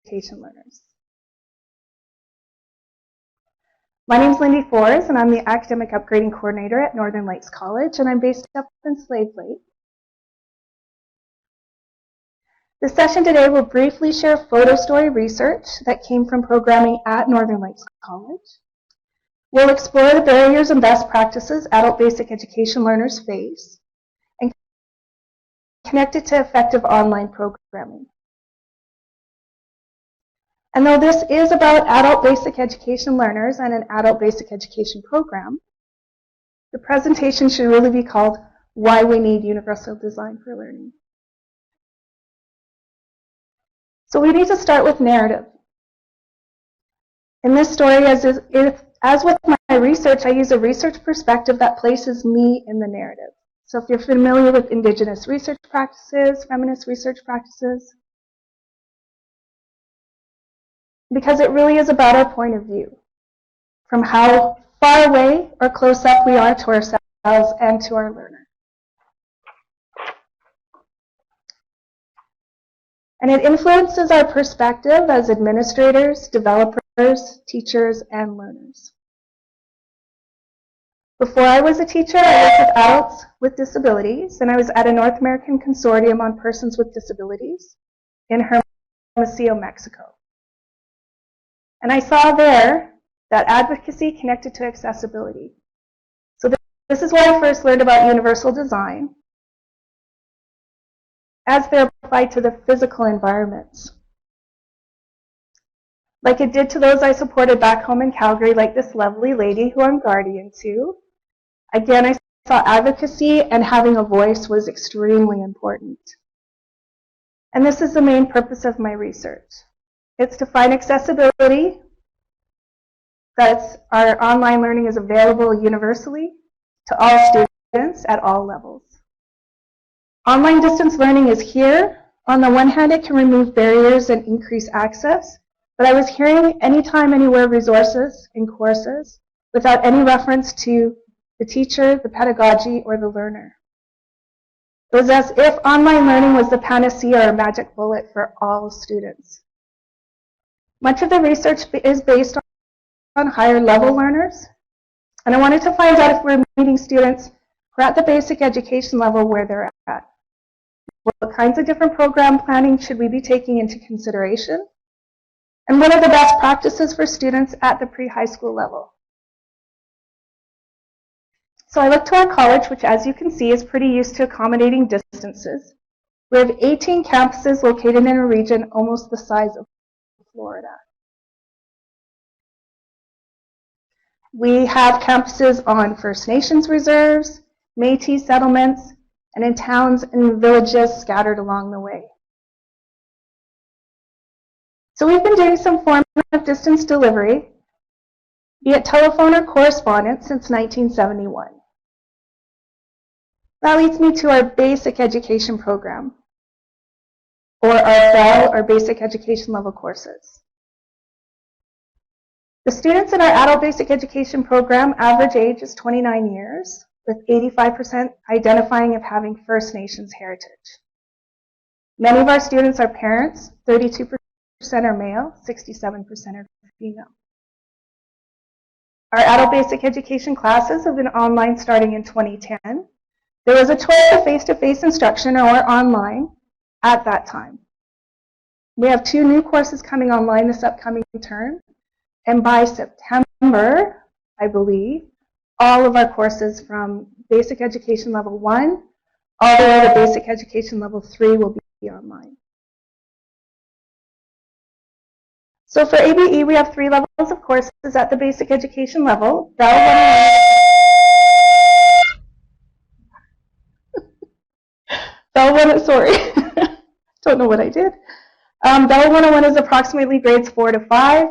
education learners. My name is Lindy, and I'm the Academic Upgrading Coordinator at Northern Lights College, and I'm based up in Slave Lake. This session today will briefly share photo story research that came from programming at Northern Lights College. We'll explore the barriers and best practices adult basic education learners face and connect it to effective online programming. And though this is about adult basic education learners and an adult basic education program, the presentation should really be called Why We Need Universal Design for Learning. So we need to start with narrative. In this story, as with my research, I use a research perspective that places me in the narrative. So if you're familiar with Indigenous research practices, feminist research practices, because it really is about our point of view, from how far away or close up we are to ourselves and to our learner. And it influences our perspective as administrators, developers, teachers, and learners. Before I was a teacher, I worked with adults with disabilities, and I was at a North American Consortium on Persons with Disabilities in Hermosillo, Mexico. And I saw there that advocacy connected to accessibility. So this is where I first learned about universal design as they're applied to the physical environments. Like it did to those I supported back home in Calgary, like this lovely lady who I'm guardian to. Again, I saw advocacy and having a voice was extremely important. And this is the main purpose of my research. It's to find accessibility, that our online learning is available universally to all students at all levels. Online distance learning is here. On the one hand, it can remove barriers and increase access, but I was hearing anytime, anywhere resources in courses without any reference to the teacher, the pedagogy, or the learner. It was as if online learning was the panacea or magic bullet for all students. Much of the research is based on higher level learners, and I wanted to find out if we're meeting students who are at the basic education level where they're at. What kinds of different program planning should we be taking into consideration? And what are the best practices for students at the pre-high school level? So I looked to our college, which as you can see is pretty used to accommodating distances. We have 18 campuses located in a region almost the size of Florida. We have campuses on First Nations reserves, Métis settlements, and in towns and villages scattered along the way. So we've been doing some form of distance delivery, be it telephone or correspondence, since 1971. That leads me to our basic education program, or our BEL, or basic education level courses. The students in our adult basic education program, average age is 29 years, with 85% identifying of having First Nations heritage. Many of our students are parents, 32% are male, 67% are female. Our adult basic education classes have been online starting in 2010. There was a choice of face-to-face instruction or online at that time. We have 2 new courses coming online this upcoming term, and by September, I believe, all of our courses from basic education level 1 all the way to basic education level 3 will be online. So for ABE, we have 3 levels of courses at the basic education level. BEL 101, sorry, don't know what I did. BEL 101 is approximately grades 4 to 5.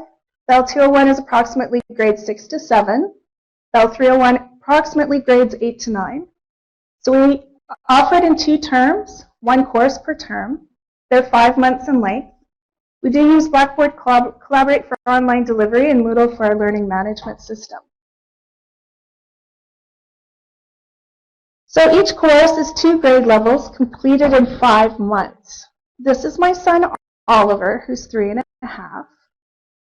BEL 201 is approximately grades 6 to 7. BEL 301 approximately grades 8 to 9. So we offer it in 2 terms, 1 course per term. They're 5 months in length. We do use Blackboard Collaborate for online delivery and Moodle for our learning management system. So each course is 2 grade levels completed in 5 months. This is my son Oliver, who's 3.5.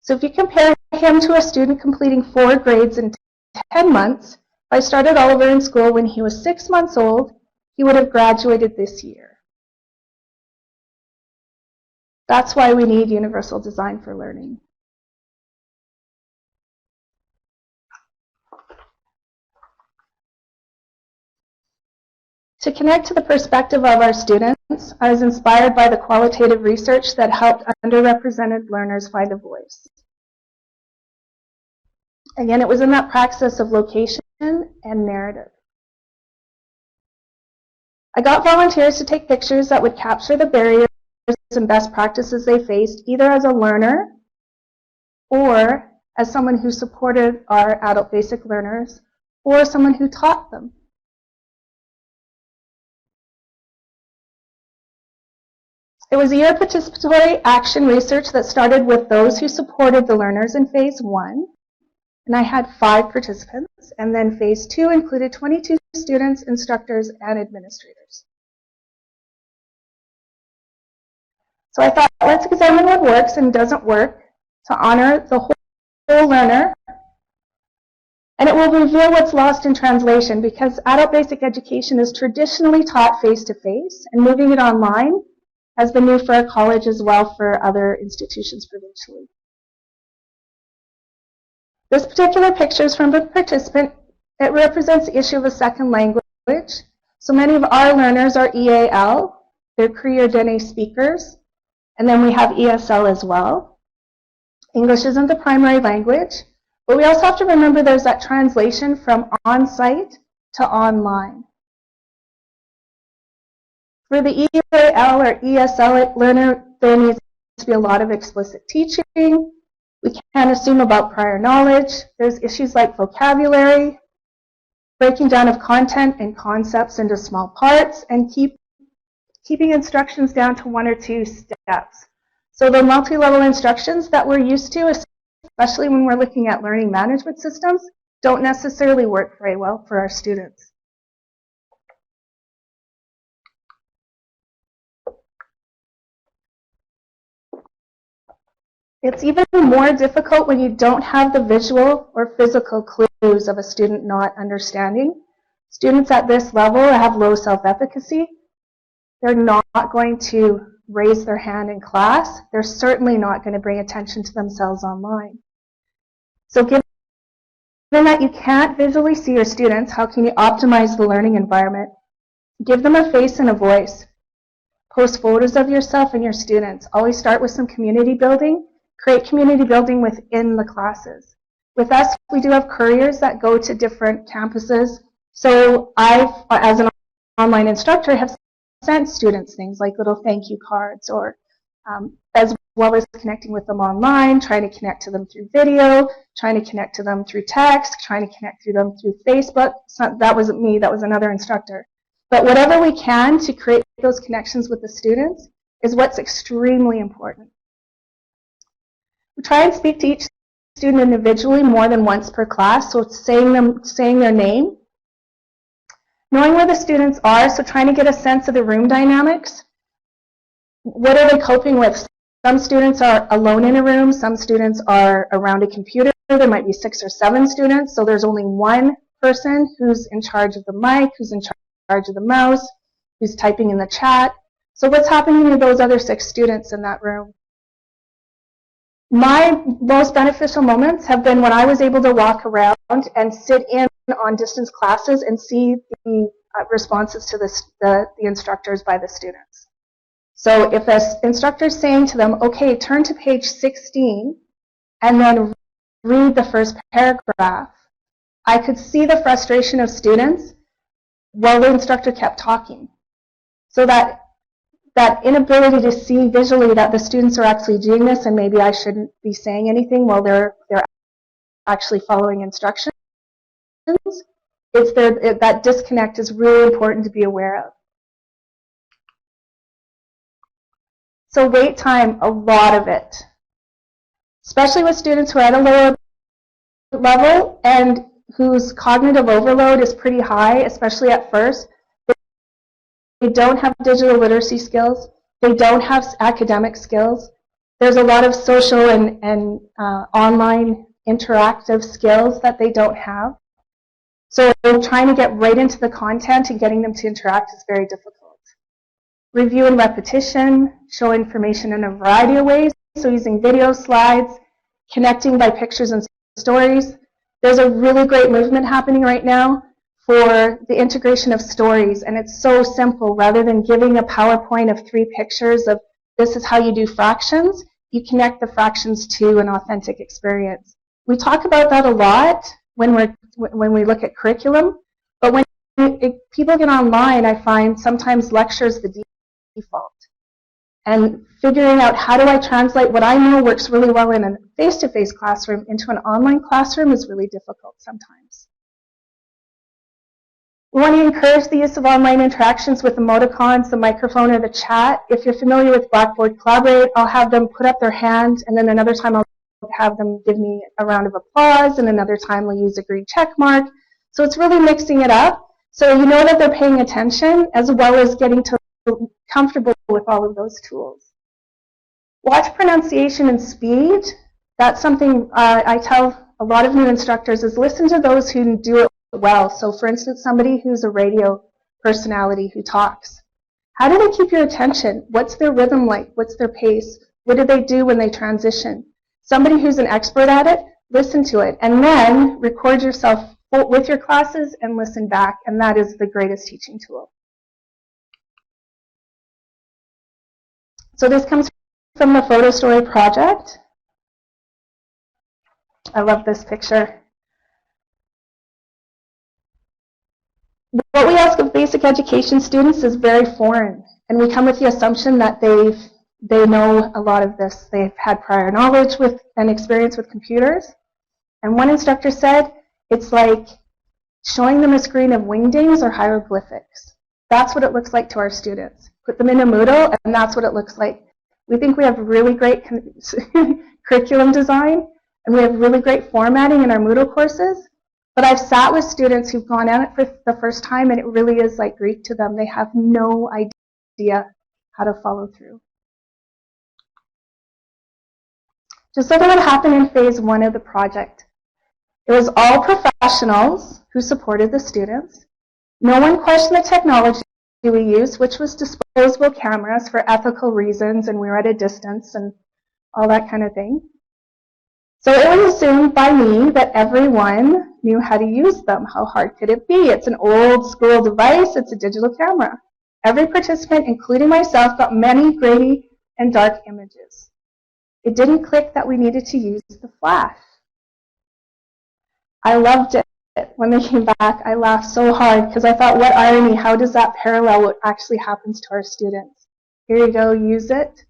So if you compare him to a student completing 4 grades in 10 months, if I started Oliver in school when he was 6 months old, he would have graduated this year. That's why we need universal design for learning. To connect to the perspective of our students, I was inspired by the qualitative research that helped underrepresented learners find a voice. Again, it was in that praxis of location and narrative. I got volunteers to take pictures that would capture the barriers and best practices they faced, either as a learner or as someone who supported our adult basic learners or someone who taught them. It was a year of participatory action research that started with those who supported the learners in phase 1. And I had 5 participants. And then phase 2 included 22 students, instructors, and administrators. So I thought, let's examine what works and doesn't work to honor the whole learner. And it will reveal what's lost in translation, because adult basic education is traditionally taught face-to-face, and moving it online has been new for our college as well for other institutions provincially. This particular picture is from a participant. It represents the issue of a second language. So many of our learners are EAL, they're Cree or Dene speakers, and then we have ESL as well. English isn't the primary language, but we also have to remember there's that translation from on-site to online. For the EAL or ESL learner, there needs to be a lot of explicit teaching. We can't assume about prior knowledge. There's issues like vocabulary, breaking down of content and concepts into small parts, and keeping instructions down to 1 or 2 steps. So the multi-level instructions that we're used to, especially when we're looking at learning management systems, don't necessarily work very well for our students. It's even more difficult when you don't have the visual or physical clues of a student not understanding. Students at this level have low self-efficacy. They're not going to raise their hand in class. They're certainly not going to bring attention to themselves online. So given that you can't visually see your students, how can you optimize the learning environment? Give them a face and a voice. Post photos of yourself and your students. Always start with some community building. Create community building within the classes. With us, we do have couriers that go to different campuses. So I, as an online instructor, have sent students things like little thank you cards, or as well as connecting with them online, trying to connect to them through video, trying to connect to them through text, trying to connect to them through Facebook. So that wasn't me, that was another instructor. But whatever we can to create those connections with the students is what's extremely important. We try and speak to each student individually more than once per class, so saying their name. Knowing where the students are, so trying to get a sense of the room dynamics. What are they coping with? Some students are alone in a room, some students are around a computer. There might be 6 or 7 students, so there's only one person who's in charge of the mic, who's in charge of the mouse, who's typing in the chat. So what's happening to those other 6 students in that room? My most beneficial moments have been when I was able to walk around and sit in on distance classes and see the responses to the instructors by the students. So if an instructor is saying to them, okay, turn to page 16 and then read the first paragraph, I could see the frustration of students while the instructor kept talking. So that inability to see visually that the students are actually doing this, and maybe I shouldn't be saying anything while they're actually following instructions, that disconnect is really important to be aware of. So wait time, a lot of it, especially with students who are at a lower level and whose cognitive overload is pretty high, especially at first. They don't have digital literacy skills. They don't have academic skills. There's a lot of social and online interactive skills that they don't have. So trying to get right into the content and getting them to interact is very difficult. Review and repetition, show information in a variety of ways, so using video slides, connecting by pictures and stories. There's a really great movement happening right now for the integration of stories, and it's so simple. Rather than giving a PowerPoint of 3 pictures of this is how you do fractions, you connect the fractions to an authentic experience. We talk about that a lot when we look at curriculum, but when people get online, I find sometimes lectures the default. And figuring out how do I translate what I know works really well in a face-to-face classroom into an online classroom is really difficult sometimes. We want to encourage the use of online interactions with emoticons, the microphone, or the chat. If you're familiar with Blackboard Collaborate, I'll have them put up their hand, and then another time I'll have them give me a round of applause, and another time we'll use a green check mark. So it's really mixing it up, so you know that they're paying attention, as well as getting to comfortable with all of those tools. Watch pronunciation and speed. That's something I tell a lot of new instructors is listen to those who do it well. So for instance, somebody who's a radio personality who talks. How do they keep your attention? What's their rhythm like? What's their pace? What do they do when they transition? Somebody who's an expert at it, listen to it. And then record yourself with your classes and listen back. And that is the greatest teaching tool. So this comes from the Photo Story project. I love this picture. What we ask of basic education students is very foreign, and we come with the assumption that they know a lot of this. They've had prior knowledge with and experience with computers. And one instructor said, it's like showing them a screen of wingdings or hieroglyphics. That's what it looks like to our students. Put them in a Moodle, and that's what it looks like. We think we have really great curriculum design, and we have really great formatting in our Moodle courses. But I've sat with students who've gone at it for the first time, and it really is like Greek to them. They have no idea how to follow through. Just look at what happened in phase 1 of the project. It was all professionals who supported the students. No one questioned the technology we used, which was disposable cameras for ethical reasons, and we were at a distance and all that kind of thing. So it was assumed by me that everyone knew how to use them. How hard could it be? It's an old school device. It's a digital camera. Every participant, including myself, got many grainy and dark images. It didn't click that we needed to use the flash. I loved it. When they came back, I laughed so hard because I thought, what irony, how does that parallel what actually happens to our students? Here you go, use it.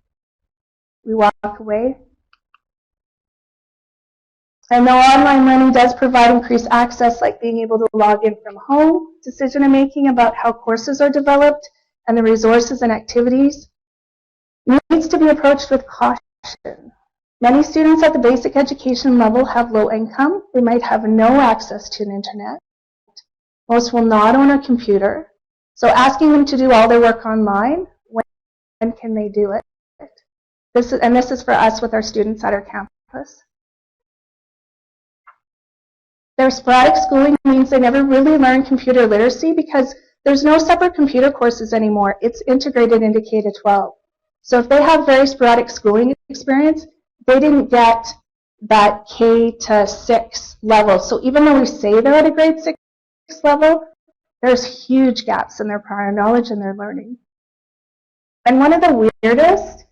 We walk away. And though online learning does provide increased access, like being able to log in from home, decision-making about how courses are developed, and the resources and activities, needs to be approached with caution. Many students at the basic education level have low income. They might have no access to an internet. Most will not own a computer. So asking them to do all their work online, when can they do it? This is for us with our students at our campus. Their sporadic schooling means they never really learn computer literacy because there's no separate computer courses anymore. It's integrated into K-12. So if they have very sporadic schooling experience, they didn't get that K-6 level. So even though we say they're at a grade 6 level, there's huge gaps in their prior knowledge and their learning. And one of the weirdest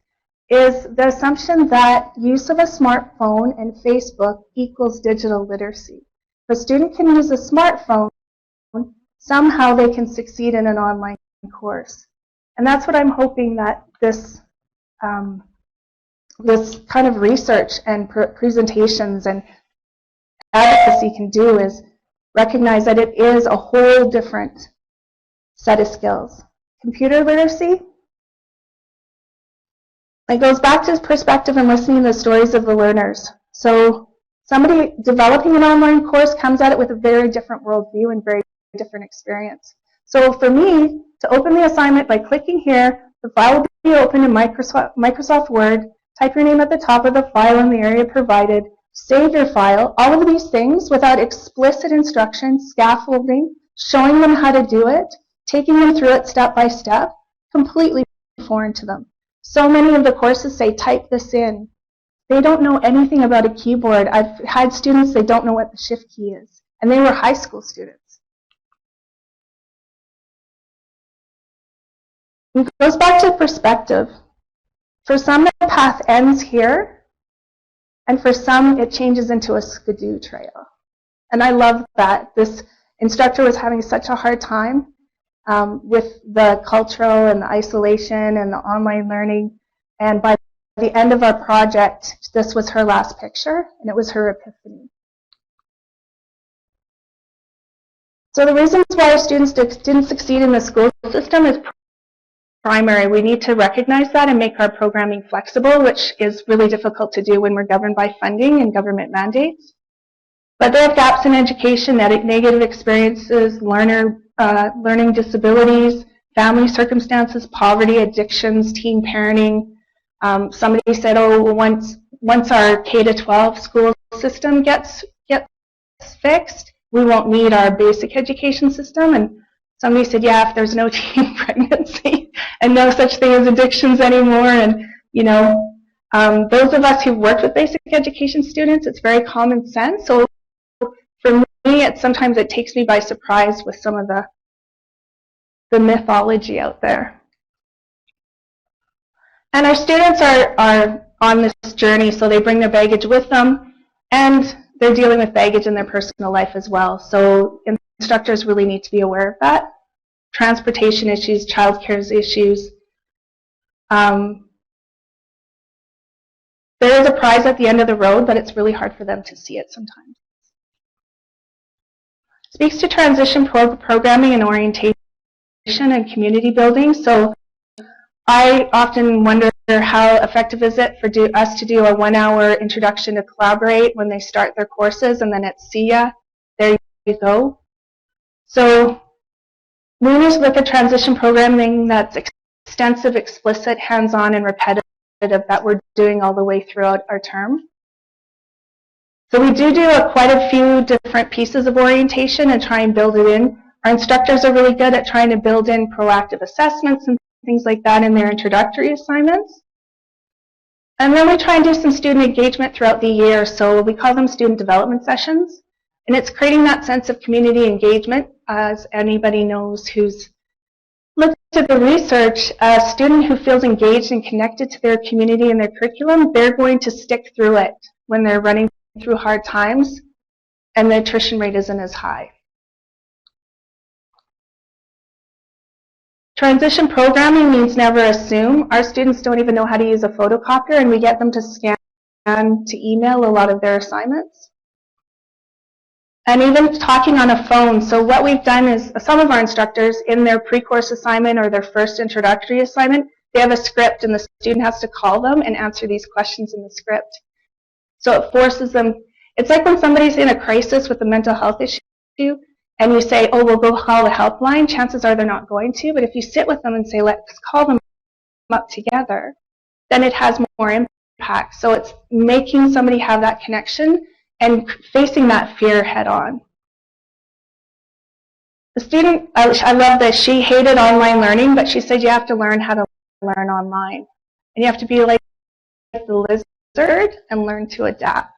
is the assumption that use of a smartphone and Facebook equals digital literacy. If a student can use a smartphone, somehow they can succeed in an online course. And that's what I'm hoping that this kind of research and presentations and advocacy can do is recognize that it is a whole different set of skills. Computer literacy, it goes back to perspective and listening to the stories of the learners. So somebody developing an online course comes at it with a very different worldview and very different experience. So for me, to open the assignment by clicking here, The file will be opened in Microsoft Word. Type your name at the top of the file in the area provided. Save your file. All of these things without explicit instructions, scaffolding, showing them how to do it, taking them through it step by step, completely foreign to them. So many of the courses say, type this in. They don't know anything about a keyboard. I've had students, they don't know what the shift key is. And they were high school students. It goes back to perspective. For some, the path ends here, and for some, it changes into a skidoo trail. And I love that. This instructor was having such a hard time with the cultural and the isolation and the online learning. And by the end of our project, this was her last picture, and it was her epiphany. So the reasons why our students didn't succeed in the school system is primary. We need to recognize that and make our programming flexible, which is really difficult to do when we're governed by funding and government mandates. But they have gaps in education, negative experiences, learning disabilities, family circumstances, poverty, addictions, teen parenting. Somebody said, oh, well, once our K-12 school system gets fixed, we won't need our basic education system. And somebody said, yeah, if there's no teen pregnancy and no such thing as addictions anymore. And, you know, those of us who've worked with basic education students, it's very common sense. So for me, sometimes it takes me by surprise with some of the mythology out there. And our students are on this journey, so they bring their baggage with them, and they're dealing with baggage in their personal life as well. So instructors really need to be aware of that. Transportation issues, childcare issues. There is a prize at the end of the road, but it's really hard for them to see it sometimes. Speaks to transition programming and orientation and community building. So I often wonder how effective is it for us to do a 1-hour introduction to Collaborate when they start their courses, and then it's see ya, there you go. So we need to look at transition programming that's extensive, explicit, hands-on, and repetitive that we're doing all the way throughout our term. So we do quite a few different pieces of orientation and try and build it in. Our instructors are really good at trying to build in proactive assessments and things like that in their introductory assignments. And then we try and do some student engagement throughout the year, so we call them student development sessions. And it's creating that sense of community engagement. As anybody knows who's looked at the research, a student who feels engaged and connected to their community and their curriculum, they're going to stick through it when they're running through hard times, and the attrition rate isn't as high. Transition programming means never assume. Our students don't even know how to use a photocopier, and we get them to scan to email a lot of their assignments. And even talking on a phone. So what we've done is some of our instructors, in their pre-course assignment or their first introductory assignment, they have a script, and the student has to call them and answer these questions in the script. So it forces them. It's like when somebody's in a crisis with a mental health issue, and you say, oh, we'll go call the helpline, chances are they're not going to. But if you sit with them and say, let's call them up together, then it has more impact. So it's making somebody have that connection and facing that fear head on. The student, I love this, she hated online learning, but she said you have to learn how to learn online. And you have to be like the lizard and learn to adapt.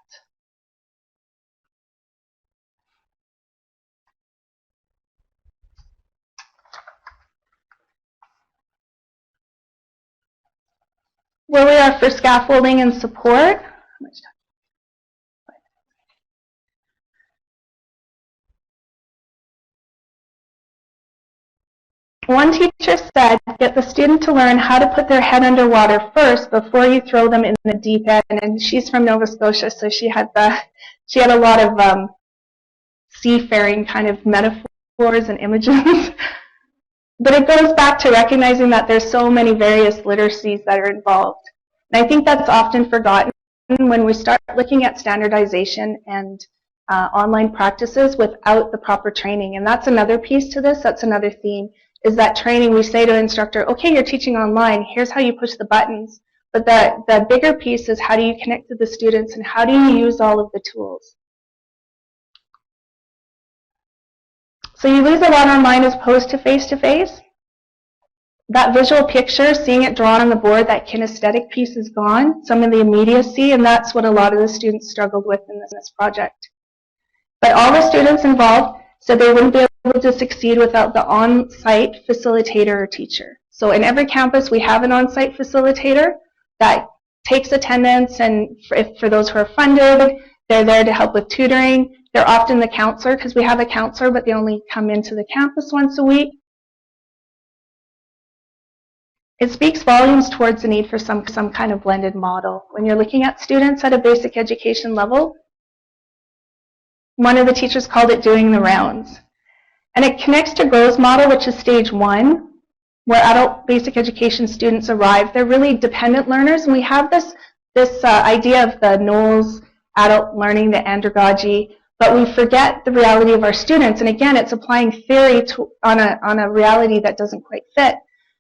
Where we are for scaffolding and support. One teacher said, get the student to learn how to put their head underwater first before you throw them in the deep end. And she's from Nova Scotia, so she had a lot of seafaring kind of metaphors and images. But it goes back to recognizing that there's so many various literacies that are involved. And I think that's often forgotten when we start looking at standardization and online practices without the proper training. And that's another piece to this, that's another theme. is that training. We say to an instructor, okay, you're teaching online, here's how you push the buttons. But the bigger piece is how do you connect with the students and how do you use all of the tools. So you lose a lot online as opposed to face-to-face. That visual picture, seeing it drawn on the board, that kinesthetic piece is gone, some of the immediacy, and that's what a lot of the students struggled with in this project. But all the students involved said they wouldn't be able to succeed without the on-site facilitator or teacher. So in every campus we have an on-site facilitator that takes attendance, and for those who are funded, they're there to help with tutoring. They're often the counselor because we have a counselor, but they only come into the campus once a week. It speaks volumes towards the need for some kind of blended model. When you're looking at students at a basic education level, one of the teachers called it doing the rounds. And it connects to Gro's model, which is stage 1, where adult basic education students arrive. They're really dependent learners, and we have this idea of the Knowles adult learning, the andragogy, but we forget the reality of our students. And again, it's applying theory on a reality that doesn't quite fit.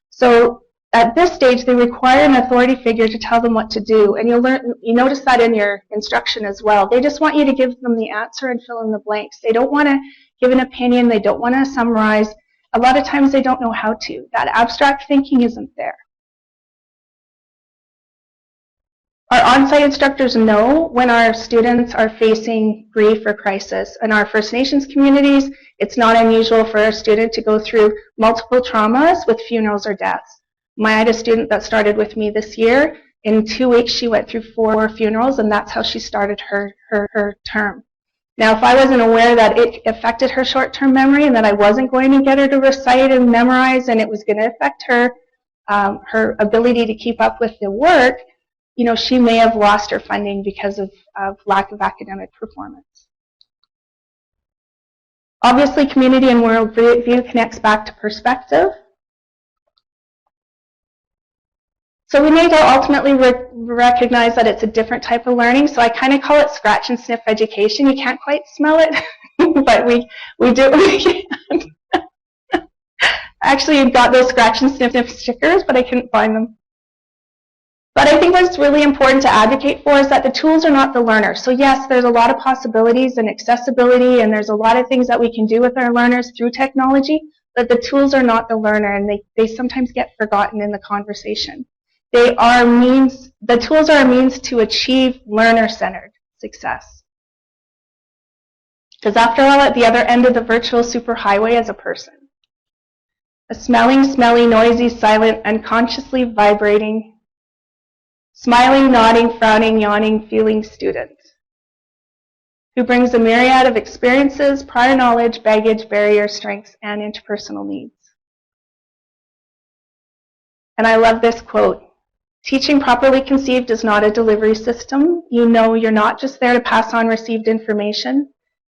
So at this stage, they require an authority figure to tell them what to do. And you notice that in your instruction as well. They just want you to give them the answer and fill in the blanks. They don't want to give an opinion. They don't want to summarize. A lot of times they don't know how to. That abstract thinking isn't there. Our on-site instructors know when our students are facing grief or crisis. In our First Nations communities, it's not unusual for a student to go through multiple traumas with funerals or deaths. I had a student that started with me this year. In 2 weeks, she went through 4 funerals, and that's how she started her term. Now, if I wasn't aware that it affected her short-term memory and that I wasn't going to get her to recite and memorize and it was going to affect her her ability to keep up with the work, you know, she may have lost her funding because of lack of academic performance. Obviously, community and worldview connects back to perspective. So we need to ultimately recognize that it's a different type of learning. So I kind of call it scratch and sniff education. You can't quite smell it, but we do what we can. Actually, you've got those scratch and sniff stickers, but I couldn't find them. But I think what's really important to advocate for is that the tools are not the learner. So yes, there's a lot of possibilities and accessibility, and there's a lot of things that we can do with our learners through technology, but the tools are not the learner, and they sometimes get forgotten in the conversation. They are the tools are a means to achieve learner-centered success. Because after all, at the other end of the virtual superhighway is a person. A smelling, smelly, noisy, silent, unconsciously vibrating, smiling, nodding, frowning, yawning, feeling student who brings a myriad of experiences, prior knowledge, baggage, barriers, strengths, and interpersonal needs. And I love this quote. Teaching properly conceived is not a delivery system. You know you're not just there to pass on received information.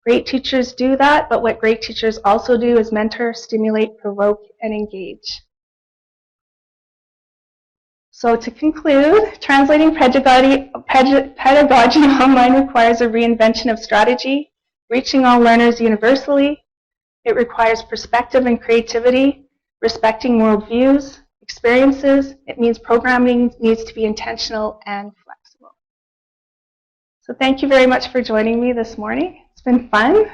Great teachers do that, but what great teachers also do is mentor, stimulate, provoke, and engage. So to conclude, translating pedagogy online requires a reinvention of strategy, reaching all learners universally. It requires perspective and creativity, respecting worldviews, experiences. It means programming needs to be intentional and flexible. So thank you very much for joining me this morning. It's been fun.